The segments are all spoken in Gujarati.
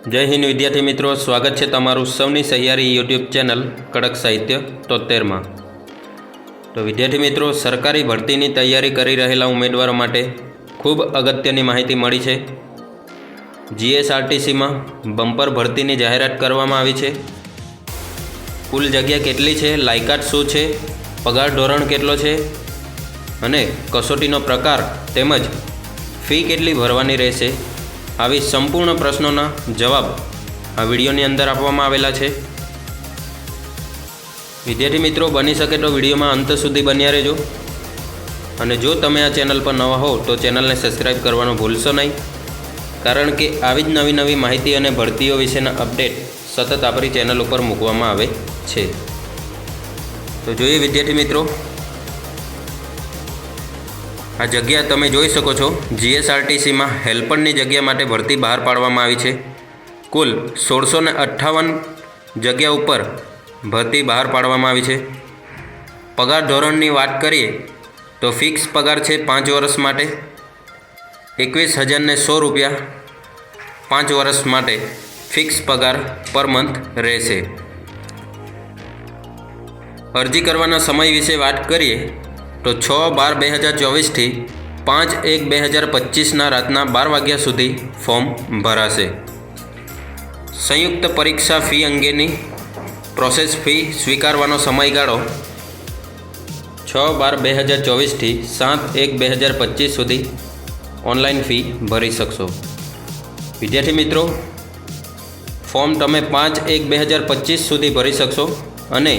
જય હિન્દ વિદ્યાર્થી મિત્રો, સ્વાગત છે તમારું સૌની સહિયારી યુટ્યુબ ચેનલ કડક સાહિત્ય 73માં। તો વિદ્યાર્થી મિત્રો, સરકારી ભરતીની તૈયારી કરી રહેલા ઉમેદવારો માટે ખૂબ અગત્યની માહિતી મળી છે। જીએસઆરટીસીમાં બમ્પર ભરતીની જાહેરાત કરવામાં આવી છે। કુલ જગ્યા કેટલી છે, લાયકાત શું છે, પગાર ધોરણ કેટલો છે અને કસોટીનો પ્રકાર તેમજ ફી કેટલી ભરવાની રહેશે, આવી સંપૂર્ણ પ્રશ્નોના જવાબ આ વિડીયોની અંદર આપવામાં આવેલા છે। વિદ્યાર્થી મિત્રો, બની શકે તો વિડીયોમાં અંત સુધી બન્યા રહેજો અને જો તમે આ ચેનલ પર નવા હો તો ચેનલને સબસ્ક્રાઈબ કરવાનું ભૂલશો નહીં, કારણ કે આવી જ નવી નવી માહિતી અને ભરતીઓ વિશેના અપડેટ સતત આપણી ચેનલ ઉપર મૂકવામાં આવે છે। તો જોઈએ વિદ્યાર્થી મિત્રો, આ જગ્યા તમે જોઈ શકો છો, જીએસઆરટીસીમાં હેલ્પરની જગ્યા માટે ભરતી બહાર પાડવામાં આવી છે। કુલ 1658 જગ્યા ઉપર ભરતી બહાર પાડવામાં આવી છે। પગાર ધોરણની વાત કરીએ તો ફિક્સ પગાર છે 5 વર્ષ માટે 21,100 રૂપિયા 5 વર્ષ માટે ફિક્સ પગાર પર મંથ રહેશે। અરજી કરવાના સમય વિશે વાત કરીએ તો 6/12/2024 થી 5/1/2025 રાતના 12 વાગ્યા સુધી ફોર્મ ભરાશે। સંયુક્ત પરીક્ષા ફી અંગેની પ્રોસેસ ફી સ્વીકારવાનો સમયગાળો 6/12/2024 થી 7/1/2025 સુધી ઓનલાઈન ફી ભરી શકશો। વિદ્યાર્થી મિત્રો, ફોર્મ તમે 5/1/2025 સુધી ભરી શકશો અને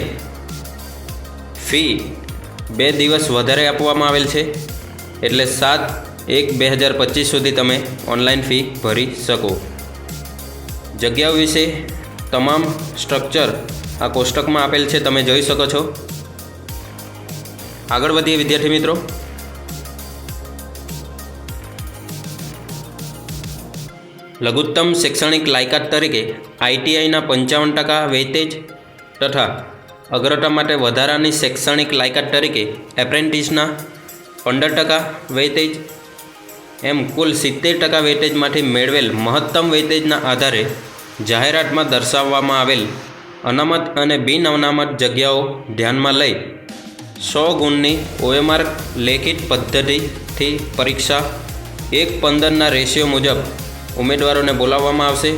ફી 2 દિવસ વધારે આપવામાં આવેલ છે, એટલે 7/1/2025 સુધી તમે ઓનલાઈન ફી ભરી શકો। જગ્યાઓ વિશે તમામ સ્ટ્રક્ચર આ કોષ્ટકમાં આપેલ છે, તમે જોઈ શકો છો। આગળ વધીએ વિદ્યાર્થી મિત્રો, લઘુત્તમ શૈક્ષણિક લાયકાત તરીકે આઈટીઆઈના 55% વેઇટેજ તથા અગ્રતા માટે વધારાની શૈક્ષણિક લાયકાત તરીકે એપ્રેન્ટિસના 15% વેઇટેજ, એમ કુલ 70% વેઇટેજમાંથી મેળવેલ મહત્તમ વેઇટેજના આધારે જાહેરાતમાં દર્શાવવામાં આવેલ અનામત અને બિન અનામત જગ્યાઓ ધ્યાનમાં લઈ 100 ગુણની OMR લેખિત પદ્ધતિથી પરીક્ષા 1:15ના રેશિયો મુજબ ઉમેદવારોને બોલાવવામાં આવશે।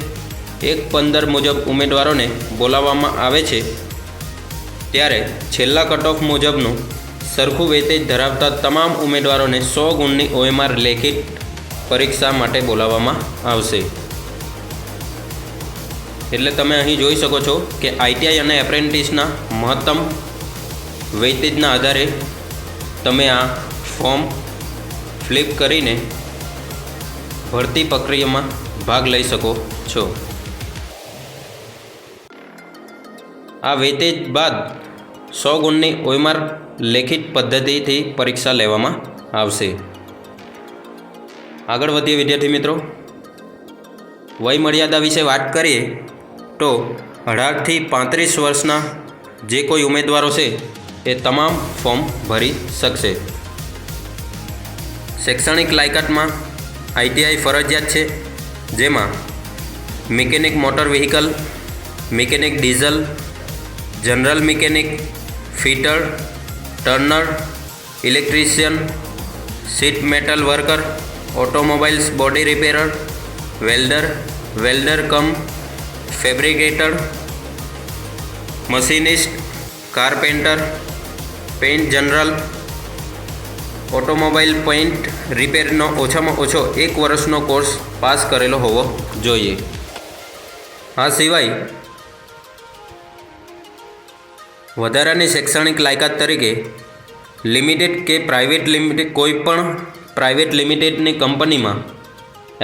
1:15 મુજબ ઉમેદવારોને બોલાવવામાં આવે છે ત્યારે છેલ્લા કટ ઓફ મુજબનું સરખું વેઇટેજ ધરાવતા તમામ ઉમેદવારોને 100 ગુણની OMR લેખિત પરીક્ષા માટે બોલાવવામાં આવશે। એટલે તમે અહીં જોઈ શકો છો કે આઈટીઆઈ અને એપ્રેન્ટિસના મહત્તમ વેઇટેજના આધારે તમે આ ફોર્મ ફ્લિપ કરીને ભરતી પ્રક્રિયામાં ભાગ લઈ શકો છો। આ વેઇટેજ બાદ 100 ગુણની OMR લેખિત પદ્ધતિથી પરીક્ષા લેવામાં આવશે। આગળ વધીએ વિદ્યાર્થી મિત્રો, વય મર્યાદા વિશે વાત કરીએ તો 18 થી 35 વર્ષના જે કોઈ ઉમેદવારો છે એ તમામ ફોર્મ ભરી શકશે। શૈક્ષણિક લાયકાતમાં આઈટીઆઈ ફરજિયાત છે, જેમાં mechanic motor vehicle, mechanic diesel, general mechanic, fitter, turner, electrician, sheet metal worker, automobiles body repairer, welder cum fabricator, machinist, carpenter, paint general, automobile paint રિપેરનો ઓછામાં ઓછો 1 વર્ષનો કોર્સ પાસ કરેલો હોવો જોઈએ। આ સિવાય વધારાની શૈક્ષણિક લાયકાત તરીકે લિમિટેડ કે કોઈપણ પ્રાઇવેટ લિમિટેડની કંપનીમાં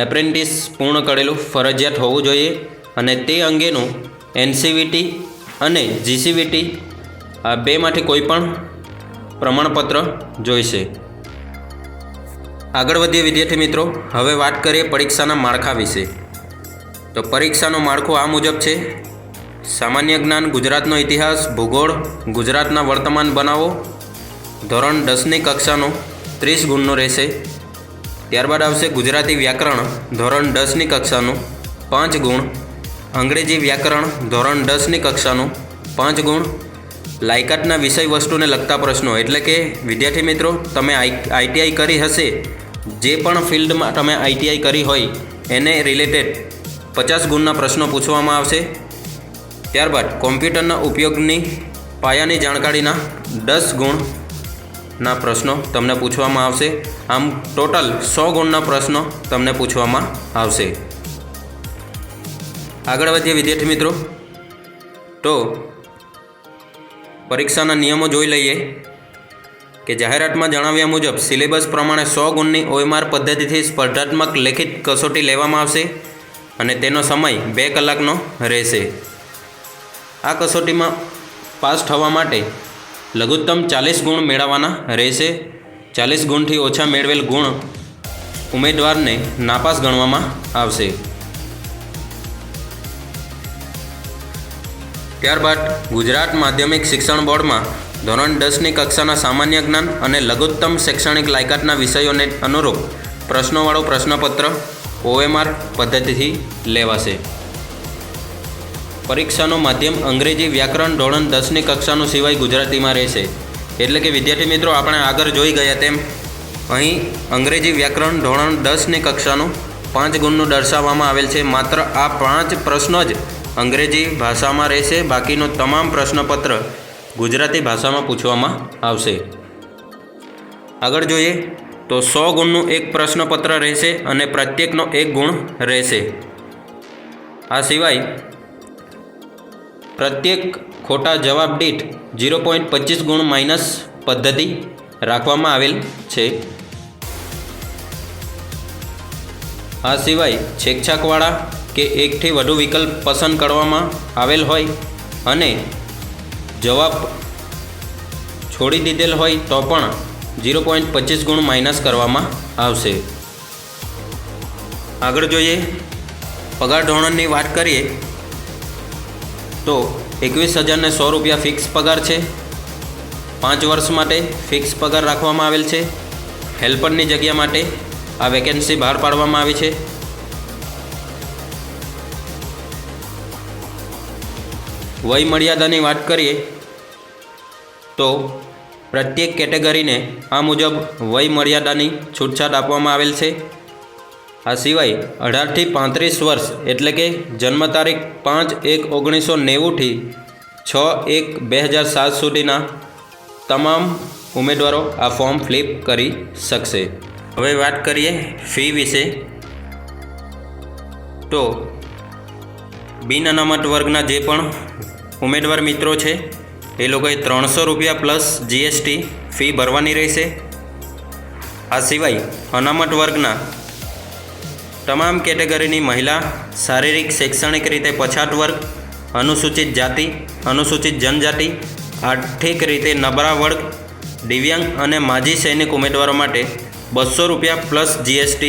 એપ્રેન્ટિસ પૂર્ણ કરેલું ફરજિયાત હોવું જોઈએ અને તે અંગેનું NCVT અને GCVT આ બેમાંથી કોઈપણ પ્રમાણપત્ર જોઈશે। આગળ વધીએ વિદ્યાર્થી મિત્રો, હવે વાત કરીએ પરીક્ષાના માળખા વિશે। તો પરીક્ષાનું માળખું આ મુજબ છે: સામાન્ય જ્ઞાન, ગુજરાતનો ઇતિહાસ, ભૂગોળ, ગુજરાતના વર્તમાન બનાવો, ધોરણ 10ની કક્ષાનું 30 ગુણનું રહેશે। ત્યારબાદ આવશે ગુજરાતી વ્યાકરણ, ધોરણ 10ની કક્ષાનું 5 ગુણ અંગ્રેજી વ્યાકરણ ધોરણ 10ની કક્ષાનું 5 ગુણ લાયકાતના વિષય વસ્તુને લગતા પ્રશ્નો, એટલે કે વિદ્યાર્થી મિત્રો તમે આઈટીઆઈ કરી હશે, જે પણ ફિલ્ડમાં તમે આઈટીઆઈ કરી હોય એને રિલેટેડ 50 ગુણના પ્રશ્નો પૂછવામાં આવશે. ત્યારબાદ કોમ્પ્યુટરના ઉપયોગની પાયાની જાણકારીના 10 ગુણના પ્રશ્નો તમને પૂછવામાં આવશે. આમ ટોટલ 100 ગુણના પ્રશ્નો તમને પૂછવામાં આવશે. આગળ વધીએ વિદ્યાર્થી મિત્રો, તો પરીક્ષાના નિયમો જોઈ લઈએ કે જાહેરાતમાં જણાવ્યા મુજબ સિલેબસ પ્રમાણે 100 ગુણની OMR પદ્ધતિથી સ્પર્ધાત્મક લેખિત કસોટી લેવામાં આવશે અને તેનો સમય 2 કલાકનો રહેશે. આ કસોટીમાં પાસ થવા માટે લઘુત્તમ 40 ગુણ મેળવવાના રહેશે. 40 ગુણથી ઓછા મેળવેલ ગુણ ઉમેદવારને નાપાસ ગણવામાં આવશે. ત્યારબાદ ગુજરાત માધ્યમિક શિક્ષણ બોર્ડમાં ધોરણ 10ની કક્ષાના સામાન્ય જ્ઞાન અને લઘુત્તમ શૈક્ષણિક લાયકાતના વિષયોને અનુરૂપ પ્રશ્નોવાળું પ્રશ્નપત્ર OMR પદ્ધતિથી લેવાશે. પરીક્ષાનો માધ્યમ અંગ્રેજી વ્યાકરણ ધોરણ 10ની કક્ષાનું સિવાય ગુજરાતીમાં રહેશે. એટલે કે વિદ્યાર્થી મિત્રો આપણે આગળ જોઈ ગયા તેમ અહીં અંગ્રેજી વ્યાકરણ ધોરણ 10ની કક્ષાનું 5 ગુણનું દર્શાવવામાં આવેલ છે. માત્ર આ 5 પ્રશ્નો જ અંગ્રેજી ભાષામાં રહેશે, બાકીનો તમામ પ્રશ્નપત્ર ગુજરાતી ભાષામાં પૂછવામાં આવશે. આગળ જોઈએ તો 100 ગુણનું એક પ્રશ્નપત્ર રહેશે અને પ્રત્યેકનો 1 ગુણ રહેશે. આ સિવાય પ્રત્યેક ખોટા જવાબ દીઠ 0.25 ગુણ માઇનસ પદ્ધતિ રાખવામાં આવેલ છે. આ સિવાય છેકછાકવાળા કે એકથી વધુ વિકલ્પ પસંદ કરવામાં આવેલ હોય અને જવાબ છોડી દીધેલ હોય તો પણ 0.25 ગુણ માઇનસ કરવામાં આવશે. આગળ જોઈએ પગાર ધોરણની વાત કરીએ તો 21,100 રૂપિયા ફિક્સ પગાર છે. 5 વર્ષ માટે ફિક્સ પગાર રાખવામાં આવેલ છે. હેલ્પરની જગ્યા માટે આ વેકેન્સી બહાર પાડવામાં આવી છે. વય મર્યાદાની વાત કરીએ તો પ્રત્યેક કેટેગરીને આ મુજબ વય મર્યાદાની છૂટછાટ આપવામાં આવેલ છે. આ સિવાય 18થી 35 વર્ષ એટલે કે જન્મ તારીખ 5/1/1990થી 6/1/2007 સુધીના તમામ ઉમેદવારો આ ફોર્મ ફિલ કરી શકશે. હવે વાત કરીએ ફી વિશે. તો બિન અનામત વર્ગના જે પણ ઉમેદવાર મિત્રો છે એ લોકોએ 300 રૂપિયા પ્લસ GST ફી ભરવાની રહેશે. આ સિવાય અનામત વર્ગના તમામ કેટેગરીની મહિલા, શારીરિક શૈક્ષણિક રીતે પછાત વર્ગ, અનુસૂચિત જાતિ, અનુસૂચિત જનજાતિ, આર્થિક રીતે નબળા વર્ગ, દિવ્યાંગ અને માજી સૈનિક ઉમેદવારો માટે 200 રૂપિયા પ્લસ GST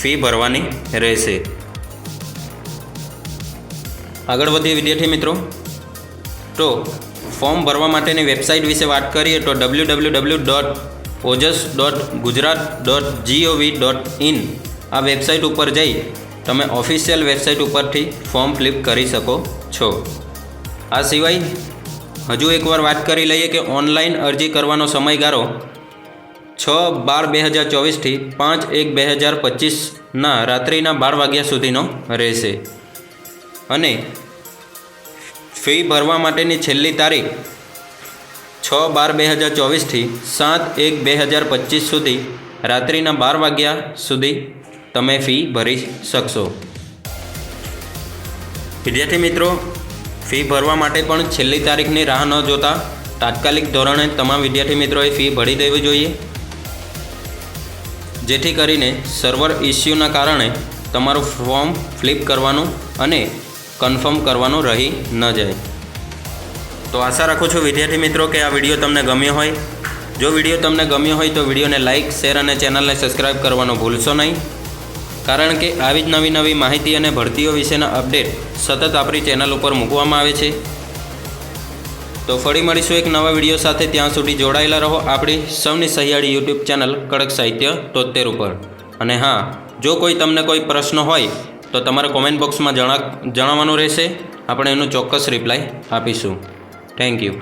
ફી ભરવાની રહેશે. આગળ વધીએ વિદ્યાર્થી મિત્રો, તો ફોર્મ ભરવા માટેની વેબસાઇટ વિશે વાત કરીએ તો www.ojas.gujarat.gov.in આ વેબસાઇટ ઉપર જઈ તમે ઓફિશિયલ વેબસાઇટ ઉપરથી ફોર્મ ફિલ કરી શકો છો. આ સિવાય હજુ એકવાર વાત કરી લઈએ કે ઓનલાઈન અરજી કરવાનો સમયગાળો 6/12/2024થી 5/1/2025ના રાત્રિના 12 વાગ્યા સુધીનો રહેશે અને ફી ભરવા માટેની છેલ્લી તારીખ 6/12/2024થી 7/1/2025 સુધી રાત્રિના 12 વાગ્યા સુધી તમે ફી ભરી શકશો. વિદ્યાર્થી મિત્રો, ફી ભરવા માટે પણ છેલ્લી તારીખની રાહ ન જોતા તાત્કાલિક ધોરણે તમામ વિદ્યાર્થી મિત્રોએ ફી ભરી દેવી જોઈએ, જેથી કરીને સર્વર ઇસ્યુના કારણે તમારું ફોર્મ ફિલ કરવાનું અને કન્ફર્મ કરવાનું રહી ન જાય. તો આશા રાખું છું વિદ્યાર્થી મિત્રો કે આ વિડીયો તમને ગમ્યો હોય. જો વિડીયો તમને ગમ્યો હોય તો વિડીયોને લાઇક, શેર અને ચેનલને સબસ્ક્રાઈબ કરવાનું ભૂલશો નહીં, કારણ કે આવી જ નવી માહિતી અને ભરતીઓ વિશેના અપડેટ સતત આપણી ચેનલ ઉપર મૂકવામાં આવે છે. તો ફરી મળીશું એક નવા વિડીયો સાથે. ત્યાં સુધી જોડાયેલા રહો આપણી સૌની સહિયાળી યુટ્યુબ ચેનલ કડક સાહિત્ય 73 ઉપર. અને હા, જો તમને કોઈ પ્રશ્ન હોય તો તમારે કોમેન્ટ બોક્સમાં જણાવવાનું રહેશે. આપણે એનું ચોક્કસ રિપ્લાય આપીશું. Thank you.